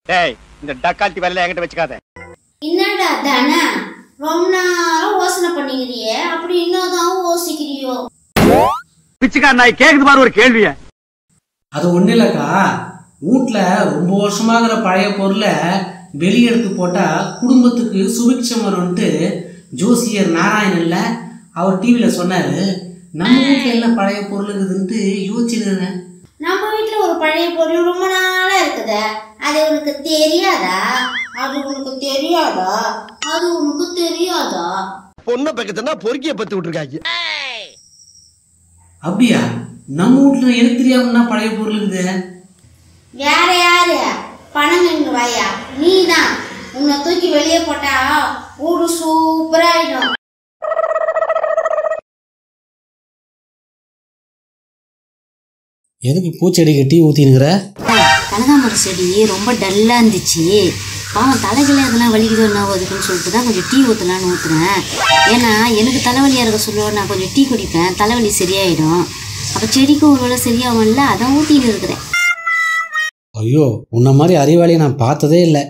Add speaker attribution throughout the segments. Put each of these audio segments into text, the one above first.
Speaker 1: டேய் இந்த டக்கால்ட்டி வேலையில என்கிட்ட வச்சுக்காத.
Speaker 2: என்னடா தானே ரொம்ப நேரம் யோசனை பண்ணிக்கிறியே, அப்படி என்னதான் யோசிக்கிறியோ?
Speaker 1: பிச்சைக்கார நாய் கேக்குது பாரு ஒரு கேள்விய.
Speaker 3: அது ஒண்ணு இல்லக்கா, வீட்டுல ரொம்ப வருஷமாகிற பழைய பொருளை வெளியே எடுத்து போட்டா குடும்பத்துக்கு சுபிக்ஷம் வரும்ட்டு ஜோசியர் நாராயணன்ல அவர் டிவியில சொன்னாரு. நம்ம வீட்டுல என்ன பழைய பொருள் இருக்குதுன்ட்டு யோசிச்சிருக்கிறேன்.
Speaker 2: நம்ம வீட்டுல ஒரு பழைய பொருள் ரொம்ப நாளா இருக்குதா, அது உனக்கு தெரியாதா? அது உனக்கு தெரியாதா? அது உனக்கு தெரியாதா?
Speaker 4: பொண்ணை பக்கத்துனா பொறுக்கிய பத்து விட்டுருக்காங்க.
Speaker 3: அப்படியா? நம்ம வீட்டுல எனக்கு தெரியாமன்னா பழைய பொருள் இருக்குது.
Speaker 2: வேற யாரு? பணம் வாயா நீதான். உன்னை தூக்கி வெளியே போட்டா ஊடு சூப்பராயிடும்.
Speaker 3: எதுக்கு பூச்செடி கட்டி ஊத்தினுங்கிற?
Speaker 5: கனகாமரம் செடி ரொம்ப டல்லா இருந்துச்சு. பாவம் தலைகளை எதனா வலிக்குதோ என்ன அதுக்குன்னு சொல்லிட்டு தான் கொஞ்சம் டீ ஊற்றலான்னு ஊற்றுறேன். ஏன்னா எனக்கு தலைவலியாக இருக்க சொல்லுவோம், நான் கொஞ்சம் டீ குடிப்பேன், தலைவலி சரியாயிடும். அப்போ செடிக்கும் ஒரு வேளை சரியாகும்ல, அதான் ஊற்றின்னு இருக்கிறேன்.
Speaker 3: ஐயோ, உன்ன மாதிரி அறிவாளியை நான் பார்த்ததே இல்லை.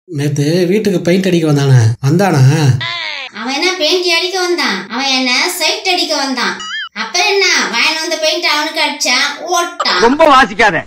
Speaker 3: நேத்து வீட்டுக்கு பெயிண்ட் அடிக்க வந்தானே, வந்தானா?
Speaker 2: அவன் என்ன பெயிண்ட் அடிக்க வந்தான்? அவன் என்ன சைட் அடிக்க வந்தான். அப்புறம் என்ன வாயில வந்த பெயிண்ட் அவனுக்கு அடிச்சான், ஓட்டான்.
Speaker 1: ரொம்ப வாசிக்காத.